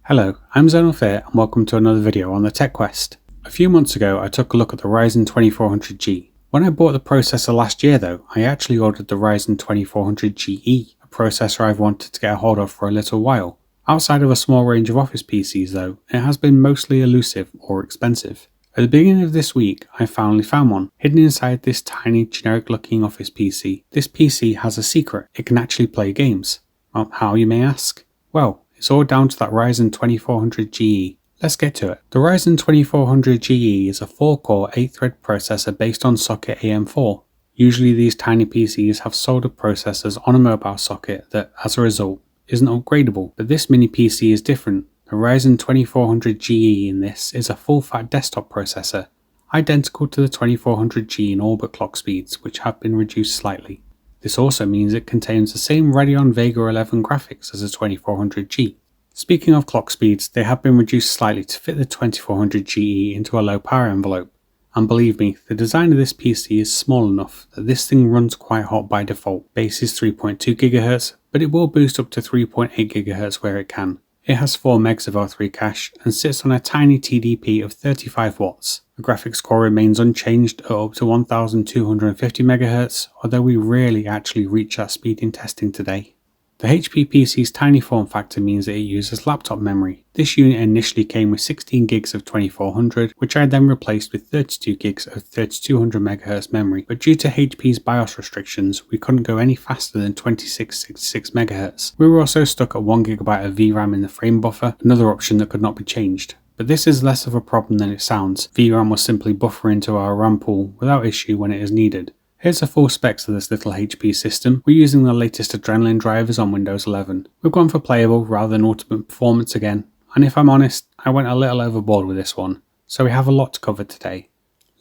Hello, I'm Zonal and welcome to another video on the Tech Quest. A few months ago I took a look at the Ryzen 2400G. When I bought the processor last year though, I actually ordered the Ryzen 2400GE, a processor I've wanted to get a hold of for a little while. Outside of a small range of office PCs though, it has been mostly elusive or expensive. At the beginning of this week, I finally found one, hidden inside this tiny generic looking office PC. This PC has a secret, it can actually play games. Well, how you may ask? Well, it's all down to that Ryzen 2400GE. Let's get to it. The Ryzen 2400GE is a 4-core 8-thread processor based on socket AM4. Usually these tiny PCs have soldered processors on a mobile socket that, as a result, isn't upgradable, but this mini PC is different. The Ryzen 2400GE in this is a full-fat desktop processor, identical to the 2400G in all but clock speeds, which have been reduced slightly. This also means it contains the same Radeon Vega 11 graphics as the 2400G. Speaking of clock speeds, they have been reduced slightly to fit the 2400GE into a low power envelope. And believe me, the design of this PC is small enough that this thing runs quite hot by default. Base is 3.2 GHz, but it will boost up to 3.8 GHz where it can. It has 4 megs of L3 cache and sits on a tiny TDP of 35 watts. The graphics core remains unchanged at up to 1250 MHz, although we rarely actually reach that speed in testing today. The HP PC's tiny form factor means that it uses laptop memory. This unit initially came with 16 gigs of 2400, which I then replaced with 32 gigs of 3200 MHz memory, but due to HP's BIOS restrictions, we couldn't go any faster than 2666 MHz. We were also stuck at 1GB of VRAM in the frame buffer, another option that could not be changed. But this is less of a problem than it sounds. VRAM will simply buffer into our RAM pool without issue when it is needed. Here's the full specs of this little HP system. We're using the latest Adrenaline drivers on Windows 11. We've gone for playable rather than ultimate performance again, and if I'm honest, I went a little overboard with this one, so we have a lot to cover today.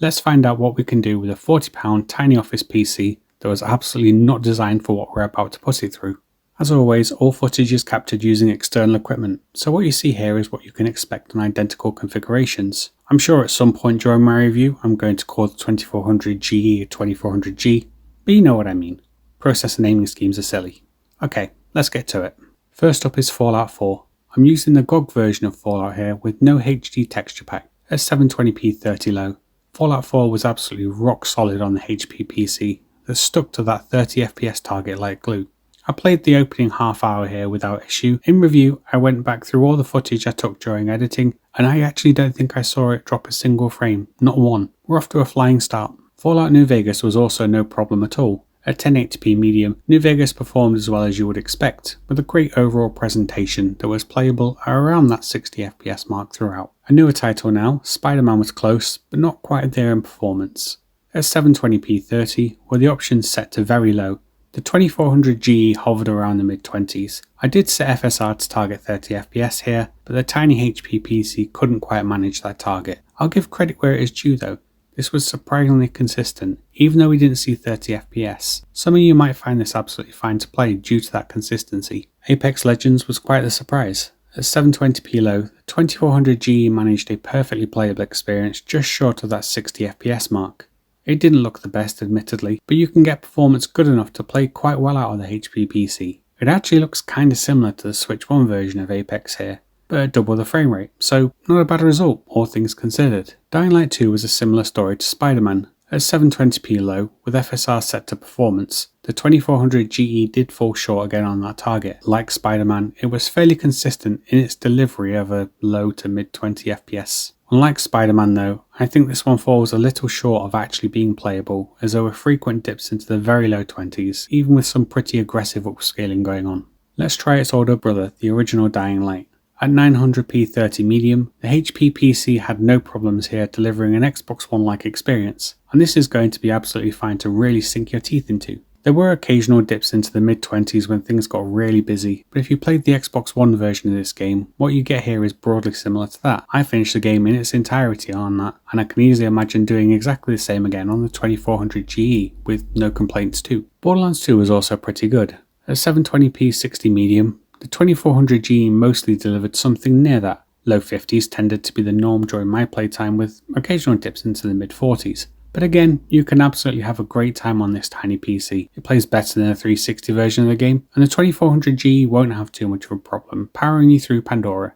Let's find out what we can do with a £40 tiny office PC that was absolutely not designed for what we're about to put it through. As always, all footage is captured using external equipment, so what you see here is what you can expect on identical configurations. I'm sure at some point during my review I'm going to call the 2400GE a 2400G, but you know what I mean. Processor naming schemes are silly. Okay, let's get to it. First up is Fallout 4. I'm using the GOG version of Fallout here with no HD texture pack at 720p 30 low. Fallout 4 was absolutely rock solid on the HP PC that stuck to that 30 FPS target like glue. I played the opening half hour here without issue. In review, I went back through all the footage I took during editing, and I actually don't think I saw it drop a single frame, not one. We're off to a flying start. Fallout New Vegas was also no problem at all. At 1080p medium, New Vegas performed as well as you would expect, with a great overall presentation that was playable at around that 60 FPS mark throughout. A newer title now, Spider-Man was close, but not quite there in performance. At 720p 30, with the options set to very low, the 2400GE hovered around the mid-20s. I did set FSR to target 30 FPS here, but the tiny HP PC couldn't quite manage that target. I'll give credit where it is due though. This was surprisingly consistent, even though we didn't see 30 FPS. Some of you might find this absolutely fine to play due to that consistency. Apex Legends was quite the surprise. At 720p low, the 2400GE managed a perfectly playable experience just short of that 60 FPS mark. It didn't look the best admittedly, but you can get performance good enough to play quite well out of the HP PC. It actually looks kinda similar to the Switch 1 version of Apex here, but at double the frame rate, so not a bad result, all things considered. Dying Light 2 was a similar story to Spider-Man. At 720p low, with FSR set to performance, the 2400GE did fall short again on that target. Like Spider-Man, it was fairly consistent in its delivery of a low to mid 20 FPS. Unlike Spider-Man though, I think this one falls a little short of actually being playable, as there were frequent dips into the very low 20s, even with some pretty aggressive upscaling going on. Let's try its older brother, the original Dying Light. At 900p 30 medium, the HP PC had no problems here delivering an Xbox One-like experience, and this is going to be absolutely fine to really sink your teeth into. There were occasional dips into the mid-20s when things got really busy, but if you played the Xbox One version of this game, what you get here is broadly similar to that. I finished the game in its entirety on that, and I can easily imagine doing exactly the same again on the 2400GE, with no complaints too. Borderlands 2 was also pretty good. At 720p 60 medium, the 2400GE mostly delivered something near that. Low 50s tended to be the norm during my playtime with occasional dips into the mid 40s. But again, you can absolutely have a great time on this tiny PC. It plays better than a 360 version of the game, and the 2400G won't have too much of a problem powering you through Pandora.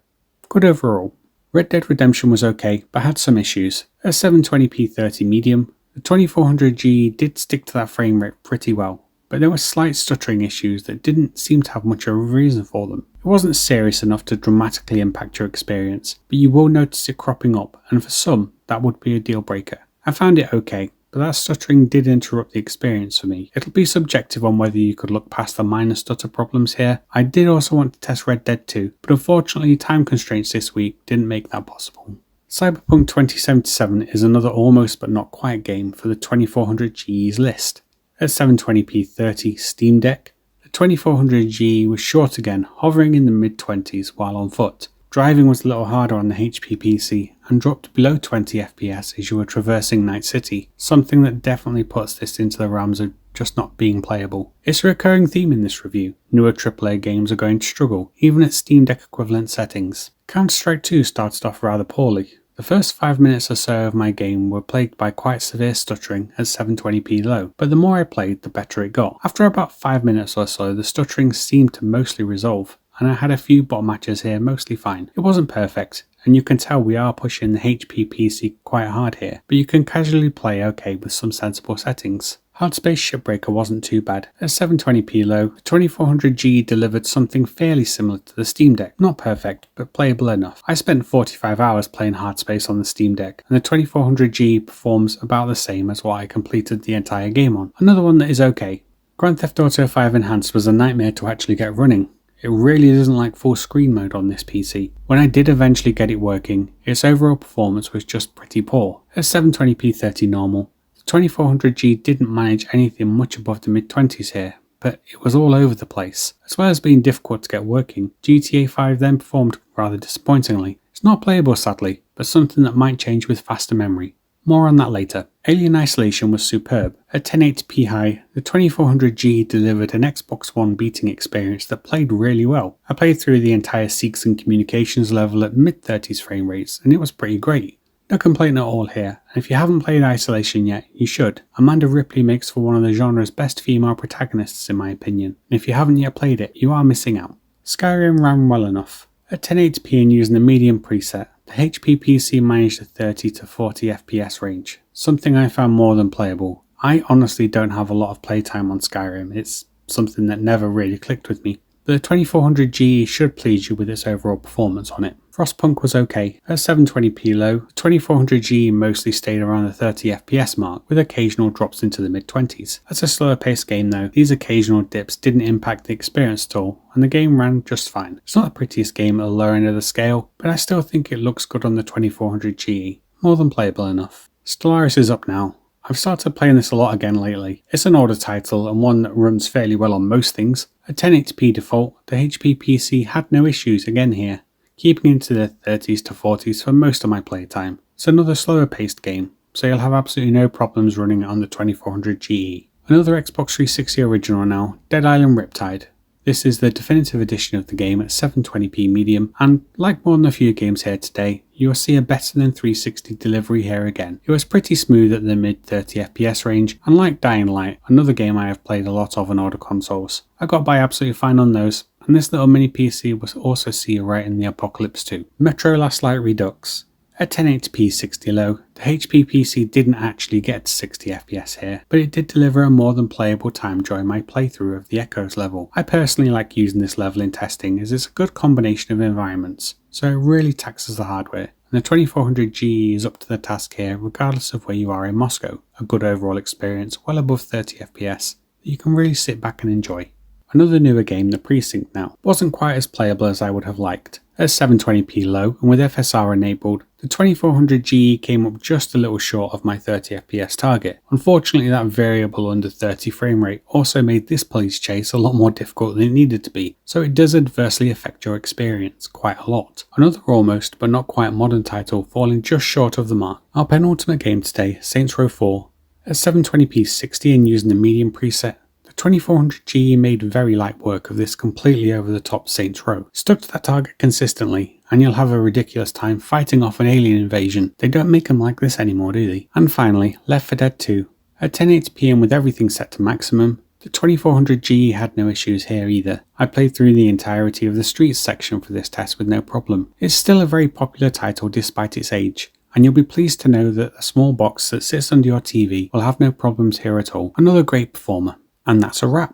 Good overall. Red Dead Redemption was okay, but had some issues. At 720p 30 medium, the 2400G did stick to that frame rate pretty well, but there were slight stuttering issues that didn't seem to have much of a reason for them. It wasn't serious enough to dramatically impact your experience, but you will notice it cropping up, and for some, that would be a deal breaker. I found it okay, but that stuttering did interrupt the experience for me. It'll be subjective on whether you could look past the minor stutter problems here. I did also want to test Red Dead 2, but unfortunately time constraints this week didn't make that possible. Cyberpunk 2077 is another almost but not quite game for the 2400G's list. At 720p 30 Steam Deck, the 2400G was short again, hovering in the mid-20s while on foot. Driving was a little harder on the HP PC and dropped below 20 FPS as you were traversing Night City, something that definitely puts this into the realms of just not being playable. It's a recurring theme in this review. Newer AAA games are going to struggle, even at Steam Deck equivalent settings. Counter-Strike 2 started off rather poorly. The first 5 minutes or so of my game were plagued by quite severe stuttering at 720p low, but the more I played, the better it got. After about 5 minutes or so, the stuttering seemed to mostly resolve, and I had a few bot matches here mostly fine. It wasn't perfect, and you can tell we are pushing the HP PC quite hard here, but you can casually play okay with some sensible settings. Hardspace Shipbreaker wasn't too bad. At 720p low, the 2400G delivered something fairly similar to the Steam Deck. Not perfect, but playable enough. I spent 45 hours playing Hardspace on the Steam Deck, and the 2400G performs about the same as what I completed the entire game on. Another one that is okay. Grand Theft Auto 5 Enhanced was a nightmare to actually get running. It really doesn't like full screen mode on this PC. When I did eventually get it working, its overall performance was just pretty poor. At 720p 30 normal, the 2400G didn't manage anything much above the mid-20s here, but it was all over the place. As well as being difficult to get working, GTA 5 then performed rather disappointingly. It's not playable sadly, but something that might change with faster memory. More on that later. Alien Isolation was superb. At 1080p high, the 2400G delivered an Xbox One beating experience that played really well. I played through the entire Seeks and Communications level at mid-30s frame rates, and it was pretty great. No complaint at all here, and if you haven't played Isolation yet, you should. Amanda Ripley makes for one of the genre's best female protagonists in my opinion, and if you haven't yet played it, you are missing out. Skyrim ran well enough. At 1080p and using the medium preset, the HP PC managed a 30 to 40 FPS range, something I found more than playable. I honestly don't have a lot of playtime on Skyrim, it's something that never really clicked with me. But the 2400G should please you with its overall performance on it. Frostpunk was okay. At 720p low, the 2400G mostly stayed around the 30 FPS mark, with occasional drops into the mid-20s. As a slower paced game though, these occasional dips didn't impact the experience at all, and the game ran just fine. It's not the prettiest game at the lower end of the scale, but I still think it looks good on the 2400G. More than playable enough. Stellaris is up now. I've started playing this a lot again lately. It's an older title and one that runs fairly well on most things. At 1080p default, the HP PC had no issues again here, keeping into the 30s to 40s for most of my playtime. It's another slower paced game, so you'll have absolutely no problems running it on the 2400GE. Another Xbox 360 original now, Dead Island Riptide. This is the definitive edition of the game at 720p medium, and like more than a few games here today, you will see a better than 360 delivery here again. It was pretty smooth at the mid 30 FPS range, and like Dying Light, another game I have played a lot of on older consoles. I got by absolutely fine on those, and this little mini PC will also see you right in the apocalypse too. Metro Last Light Redux. At 1080p 60 low, the HP PC didn't actually get to 60 FPS here, but it did deliver a more than playable time during my playthrough of the Echoes level. I personally like using this level in testing as it's a good combination of environments, so it really taxes the hardware, and the 2400G is up to the task here regardless of where you are in Moscow. A good overall experience, well above 30 FPS, that you can really sit back and enjoy. Another newer game, The Precinct now, wasn't quite as playable as I would have liked. At 720p low and with FSR enabled, the 2400G came up just a little short of my 30 FPS target. Unfortunately, that variable under 30 frame rate also made this police chase a lot more difficult than it needed to be, so it does adversely affect your experience quite a lot. Another almost but not quite modern title falling just short of the mark. Our penultimate game today, Saints Row 4. At 720p 60 and using the medium preset, 2400G made very light work of this completely over the top Saints Row. Stuck to that target consistently, and you'll have a ridiculous time fighting off an alien invasion. They don't make them like this anymore, do they? And finally, Left 4 Dead 2. At 1080p and with everything set to maximum, The 2400GE had no issues here either. I played through the entirety of the Streets section for this test with no problem. It's still a very popular title despite its age, and you'll be pleased to know that a small box that sits under your TV will have no problems here at all. Another great performer. And that's a wrap.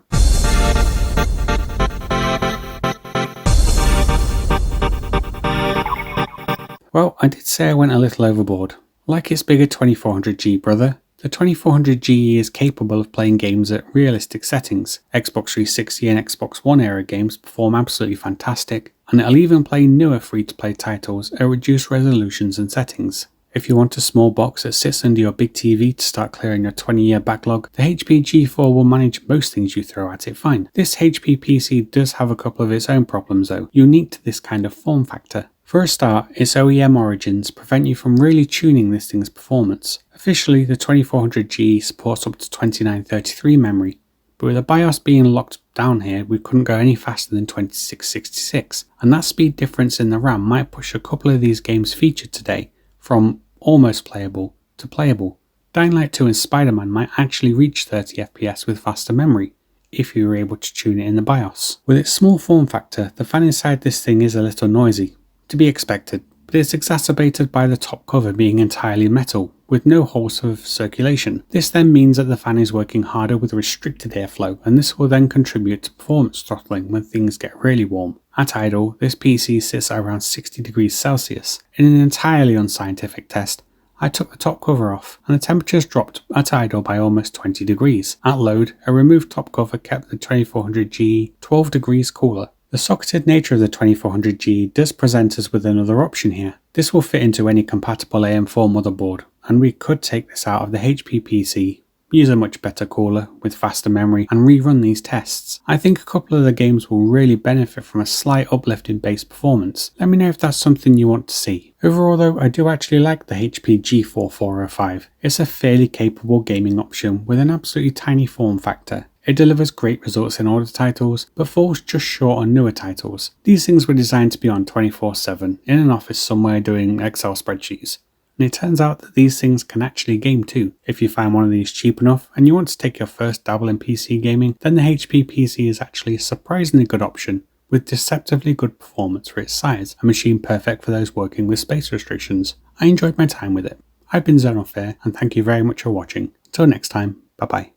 Well, I did say I went a little overboard. Like its bigger 2400G brother, the 2400GE is capable of playing games at realistic settings. Xbox 360 and Xbox One era games perform absolutely fantastic, and it'll even play newer free-to-play titles at reduced resolutions and settings. If you want a small box that sits under your big TV to start clearing your 20-year backlog, the HP G4 will manage most things you throw at it fine. This HP PC does have a couple of its own problems though, unique to this kind of form factor. For a start, its OEM origins prevent you from really tuning this thing's performance. Officially, the 2400GE supports up to 2933 memory, but with the BIOS being locked down here, we couldn't go any faster than 2666, and that speed difference in the RAM might push a couple of these games featured today from almost playable to playable. Dying Light 2 and Spider-Man might actually reach 30 FPS with faster memory, if you were able to tune it in the BIOS. With its small form factor, the fan inside this thing is a little noisy, to be expected, but it's exacerbated by the top cover being entirely metal, with no holes of circulation. This then means that the fan is working harder with restricted airflow, and this will then contribute to performance throttling when things get really warm. At idle, this PC sits at around 60 degrees Celsius. In an entirely unscientific test, I took the top cover off, and the temperatures dropped at idle by almost 20 degrees. At load, a removed top cover kept the 2400GE 12 degrees cooler. The socketed nature of the 2400G does present us with another option here. This will fit into any compatible AM4 motherboard, and we could take this out of the HP PC, use a much better cooler with faster memory, and rerun these tests. I think a couple of the games will really benefit from a slight uplift in base performance. Let me know if that's something you want to see. Overall though, I do actually like the HP G4 405. It's a fairly capable gaming option with an absolutely tiny form factor. It delivers great results in older titles, but falls just short on newer titles. These things were designed to be on 24/7 in an office somewhere doing Excel spreadsheets. And it turns out that these things can actually game too. If you find one of these cheap enough and you want to take your first dabble in PC gaming, then the HP PC is actually a surprisingly good option, with deceptively good performance for its size, a machine perfect for those working with space restrictions. I enjoyed my time with it. I've been Zonofair, and thank you very much for watching. Until next time, bye bye.